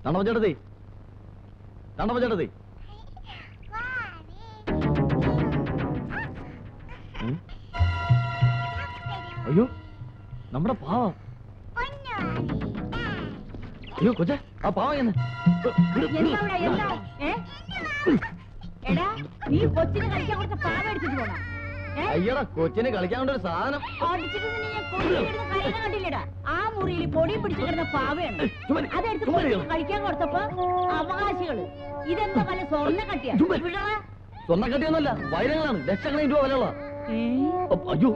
തണ്ടപ്പച്ചേട്ടത്തി തണ്ടപ്പച്ചേട്ടത്തി അയ്യോ നമ്മുടെ പാവം. അയ്യോ കൊച്ചേ ആ പാവം എന്ന് അയ്യടാ കൊച്ചിന് കളിക്കാൻ കൊണ്ട് ഒരു സാധനം ആ മുറിയിൽ പൊടി പിടിച്ചു കിടന്ന പാവയാണ് അതെടുത്ത് കഴിക്കാൻ കൊടുത്തപ്പോ അവകാശികള് ഇതെന്താ വല്ല സ്വർണ്ണ കട്ടിയാ സ്വർണ്ണ കട്ടിയൊന്നുമല്ല വൈരങ്ങളാണ് ലക്ഷക്കണക്കിന് രൂപ വിലയുള്ള. അയ്യോ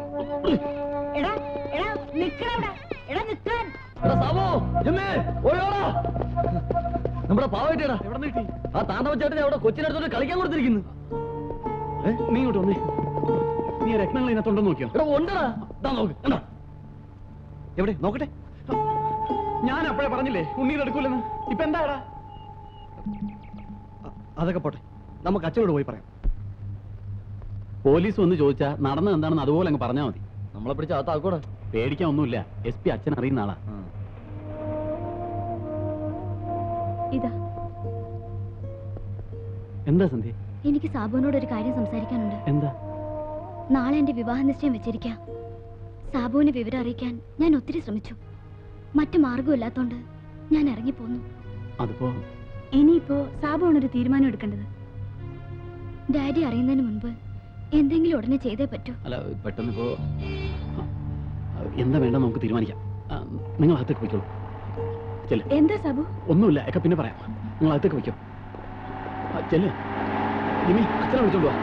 എടാ എടാ നിക്കണവിടെ എടാ നിക്കാൻ നമ്മുടെ പാവായിട്ടാ ആ താണ്ടവച്ചേട്ടനെ അവിടെ കൊച്ചിനടുത്തോട്ട് കളിക്കാൻ കൊടുത്തിരിക്കുന്നു. നീ ഇങ്ങോട്ട് വന്നേ. നീ രത്നങ്ങൾ ഇതിനകത്തുണ്ടോ നോക്കിയോ? എടാ ഉണ്ടടാ നോക്ക് കണ്ടോ എവിടെ നോക്കട്ടെ. ഞാൻ അപ്പോഴേ പറഞ്ഞില്ലേ ഉണ്ണീർ എടുക്കൂലെന്ന്. ഇപ്പൊ എന്താടാ? അതൊക്കെ പോട്ടെ, നമുക്ക് അച്ഛനോട് പോയി പറയാം. പോലീസ് വന്ന് ചോദിച്ചാ നടന്നത് എന്താണെന്ന് അതുപോലെ അങ്ങ് പറഞ്ഞാൽ മതി. നമ്മളെ പിടിച്ച അകത്താക്കൂടെ. പേടിക്കാൻ ഒന്നുമില്ല. SP അച്ഛൻ അറിയുന്ന ആളാ. ഇതാ. എന്താ സന്ധ്യ? എനിക്ക് സാബുവിനോട് ഒരു കാര്യം സംസാരിക്കാനുണ്ട്. എന്താ? നാളെ എന്റെ വിവാഹ നിശ്ചയം വെച്ചിരിക്കാം. സാബുവിനെ വിവരം അറിയിക്കാൻ ഞാൻ ഒത്തിരി ശ്രമിച്ചു. മറ്റു മാർഗമില്ലാത്തോണ്ട് ഞാൻ ഇറങ്ങിപ്പോന്നു. അതിപ്പോ ഇനിയിപ്പോ സാബുവാണൊരു തീരുമാനം എടുക്കേണ്ടത്. ഡാഡി അറിയുന്നതിന് മുൻപ് എന്തെങ്കിലും ഉടനെ ചെയ്തേ പറ്റൂ. അല്ല പെട്ടെന്ന് ഇപ്പോ എന്താ വേണ്ട നമുക്ക് തീരുമാനിക്കാം. നിങ്ങൾ അകത്തേക്ക് വയ്ക്കോളൂ. എന്താ സാബു? ഒന്നുമില്ല, ഒക്കെ പിന്നെ പറയാം. നിങ്ങൾ അകത്തേക്ക് വയ്ക്കോ. ചെല്ലേ ജിമ്മി, അച്ഛനെ വിളിച്ചോണ്ട് വാ.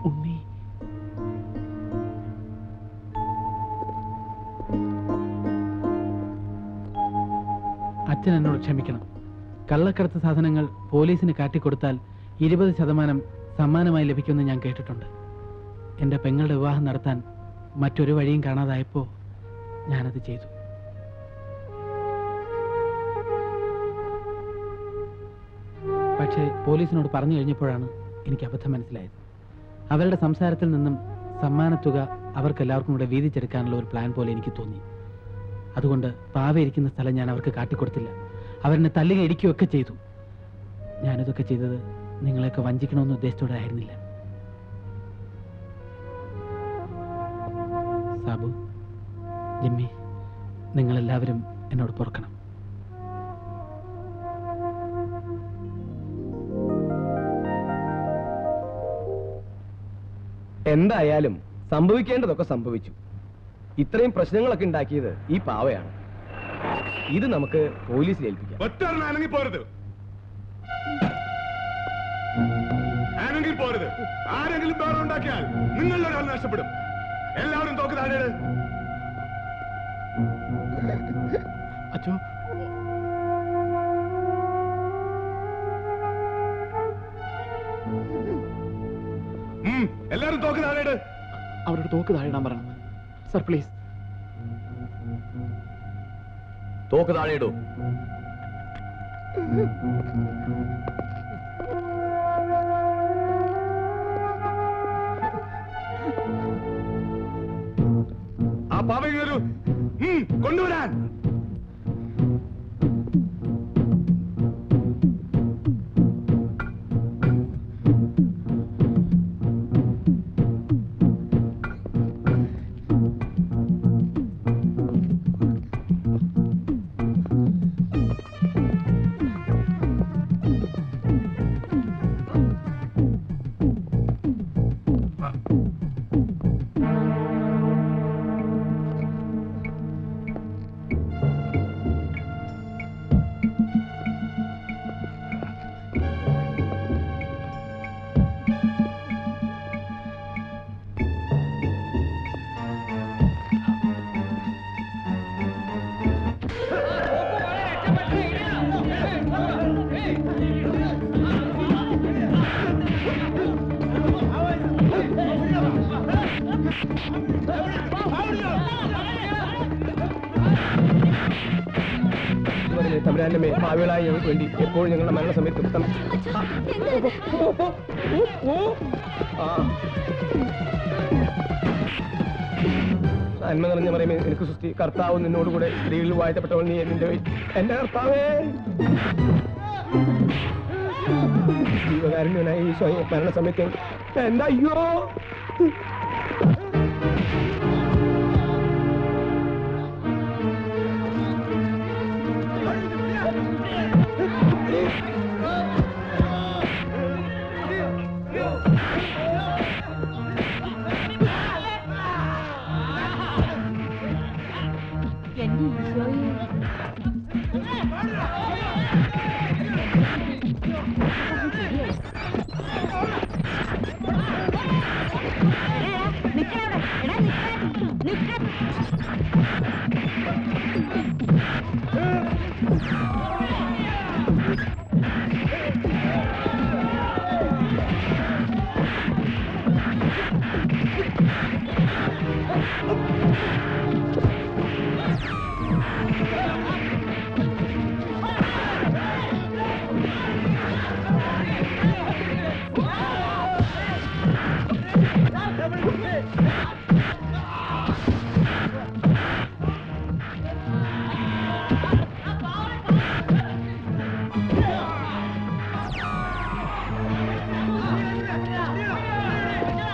ഉണ്ണി, അച്ഛൻ എന്നോട് ക്ഷമിക്കണം. കള്ളക്കടത്ത് സാധനങ്ങൾ പോലീസിന് കാട്ടിക്കൊടുത്താൽ 20% സമ്മാനമായി ലഭിക്കുമെന്ന് ഞാൻ കേട്ടിട്ടുണ്ട്. എൻ്റെ പെങ്ങളുടെ വിവാഹം നടത്താൻ മറ്റൊരു വഴിയും കാണാതായപ്പോൾ ഞാനത് ചെയ്തു. പക്ഷേ പോലീസിനോട് പറഞ്ഞു കഴിഞ്ഞപ്പോഴാണ് എനിക്ക് അബദ്ധം മനസ്സിലായത്. അവരുടെ സംസാരത്തിൽ നിന്നും സമ്മാനത്തുക അവർക്കെല്ലാവർക്കും കൂടെ വീതിച്ചെടുക്കാനുള്ള ഒരു പ്ലാൻ പോലെ എനിക്ക് തോന്നി. അതുകൊണ്ട് പാവ ഇരിക്കുന്ന സ്ഥലം ഞാൻ അവർക്ക് കാട്ടിക്കൊടുത്തില്ല. അവരെന്നെ തല്ലുക ഇടിക്കുകയൊക്കെ ചെയ്തു. ഞാനിതൊക്കെ ചെയ്തത് നിങ്ങളെയൊക്കെ വഞ്ചിക്കണമെന്ന് ഉദ്ദേശത്തോടെ ആയിരുന്നില്ല. സാബു, ജിമ്മി, നിങ്ങളെല്ലാവരും എന്നോട് പൊറുക്കണം. എന്തായാലും സംഭവിക്കേണ്ടതൊക്കെ സംഭവിച്ചു. ഇത്രയും പ്രശ്നങ്ങളൊക്കെ ഉണ്ടാക്കിയത് ഈ പാവയാണ്. ഇത് നമുക്ക് പോലീസിൽ ഏൽപ്പിക്കാം. പോരുത്. ആരെങ്കിലും ബഹളം ഉണ്ടാക്കിയാൽ നിങ്ങളുടെ ഒരാൾ നഷ്ടപ്പെടും. എല്ലാവരും തോക്ക് താഴെ. അച്ഛോ, എല്ലാവരും തോക്ക് താഴെ. അവരോട് തോക്ക് താഴെ ഇടാൻ പറയണം സർ, പ്ലീസ്. തോക്ക് താഴെ ഇടൂ. ആ പാവയ്ക്ക് വരൂ, കൊണ്ടുവരാൻ. തമ്പുരാന്റെ മേൽ ഭാവികളായ ഞങ്ങൾക്ക് വേണ്ടി എപ്പോഴും ഞങ്ങളുടെ മരണസമയത്തും നന്മ നിറഞ്ഞ പറയുമേ എനിക്ക് സൃഷ്ടി കർത്താവ് നിന്നോടുകൂടെ സ്ത്രീകളിൽ വാഴ്ത്തപ്പെട്ടവൾ നീ എന്റെ എന്റെ കർത്താവേ ജീവകാരുണ്യനായ ഈശോയെ മരണസമയത്ത് എന്താ അയ്യോ എന്റെ ഈശോയെ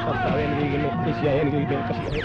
കർത്താവേ അനുഗ്രഹിക്കണമേ യേശുവേ അനുഗ്രഹിക്കണമേ കർത്താവേ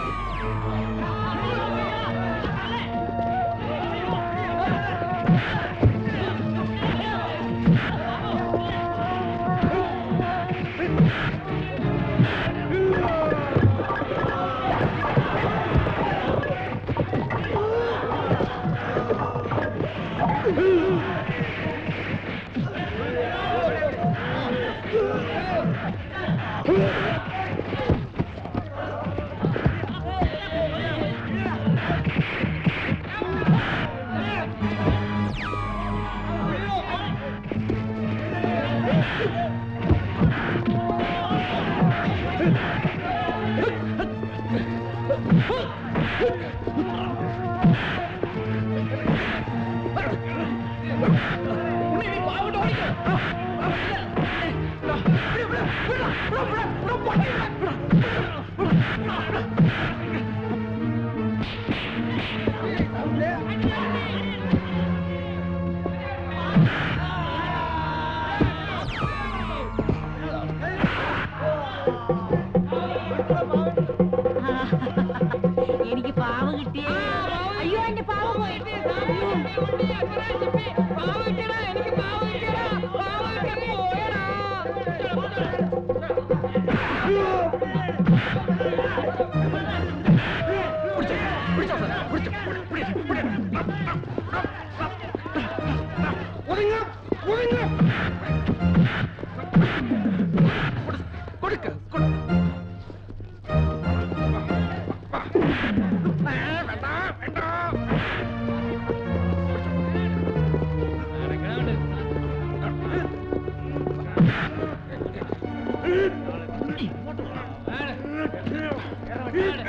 എനിക്ക് പാവ കിട്ടിയേ അയ്യോ എന്റെ പാവ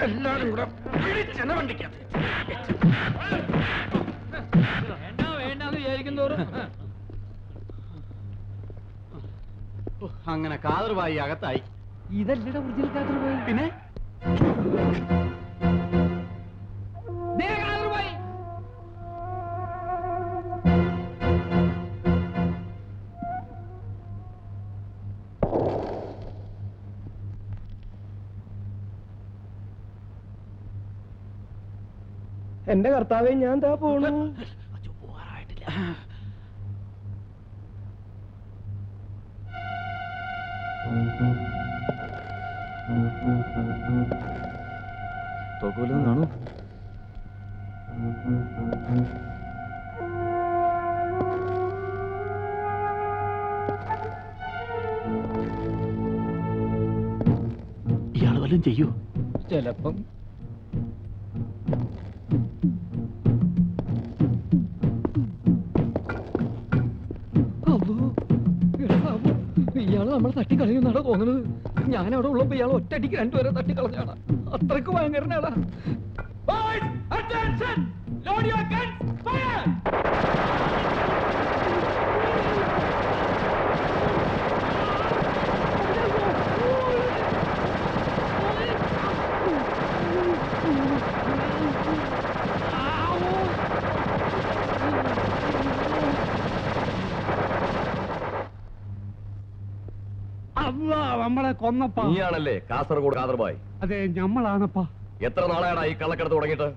എല്ലാരും കൂടെ പിടിച്ചെന്നെ വണ്ടിക്കാം അങ്ങനെ കാതർവായി അകത്തായി. ഇതല്ലട ഒറിജിനൽ കാതർവായി. പിന്നെ എന്റെ കർത്താവേ ഞാൻ എന്താ പോണു തോക്കുവല്ലതും കാണൂ. ഇയാൾ വല്ലതും ചെയ്യൂ. ചിലപ്പം ഇയാള് നമ്മളെ തട്ടിക്കളയുന്നാണ് തോന്നുന്നത്. ഞാൻ അവിടെ ഉള്ളപ്പോ ഇയാൾ ഒറ്റയടിക്ക് രണ്ടുപേരെ തട്ടിക്കളഞ്ഞാണ്. അത്രക്ക് ഭയങ്കരനാടാ. Boys, attention! Load your guns! Fire! നമ്മളെ കൊന്നപ്പാ. നീയാണല്ലേ കാസർഗോഡ് കാദർബായ്? അതെ, ഞമ്മളാണപ്പാ. എത്ര നാളായടാ ഈ കള്ളക്കടത്ത് തുടങ്ങിയിട്ട്?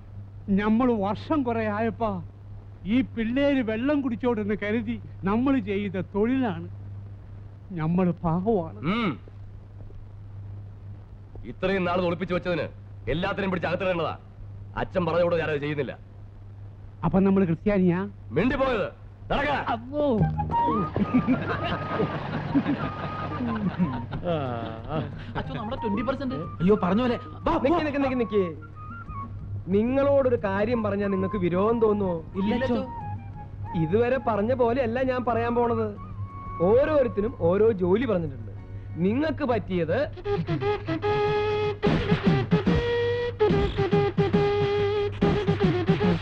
നമ്മൾ വർഷം കുറെ ആയപ്പാ. ഈ പിള്ളേര് വെള്ളം കുടിച്ചോടെന്ന് കരുതി നമ്മൾ ചെയ്ത തൊഴിലാണ്. നമ്മൾ പാവമാണ്. ഇത്രയും നാൾ ഒളിപ്പിച്ചു വെച്ചതിന് എല്ലാത്തിനും പിടിച്ച് അകത്തിടേണ്ടതാ. അച്ഛൻ പറഞ്ഞോട് ഞാനത് ചെയ്യുന്നില്ല. അപ്പൊ നമ്മൾ ക്രിസ്ത്യാനിയാ? മിണ്ടിപ്പോയത് നടക്ക. അപ്പോ അച്ഛൻ നമ്മുടെ 20%. അയ്യോ പറഞ്ഞ പോലെ വാ, നിക്ക് വാ. നിക്ക് നിക്ക് നിക്ക്. നിങ്ങളോടൊരു കാര്യം പറഞ്ഞാൽ നിങ്ങൾക്ക് വിരോധം തോന്നുമോ? ഇല്ല അച്ചോ. ഇതുവരെ പറഞ്ഞ പോലെയല്ല ഞാൻ പറയാൻ പോണത്. ഓരോരുത്തരും ഓരോ ജോലി പറഞ്ഞിട്ടുണ്ട്. നിങ്ങൾക്ക് പറ്റിയത്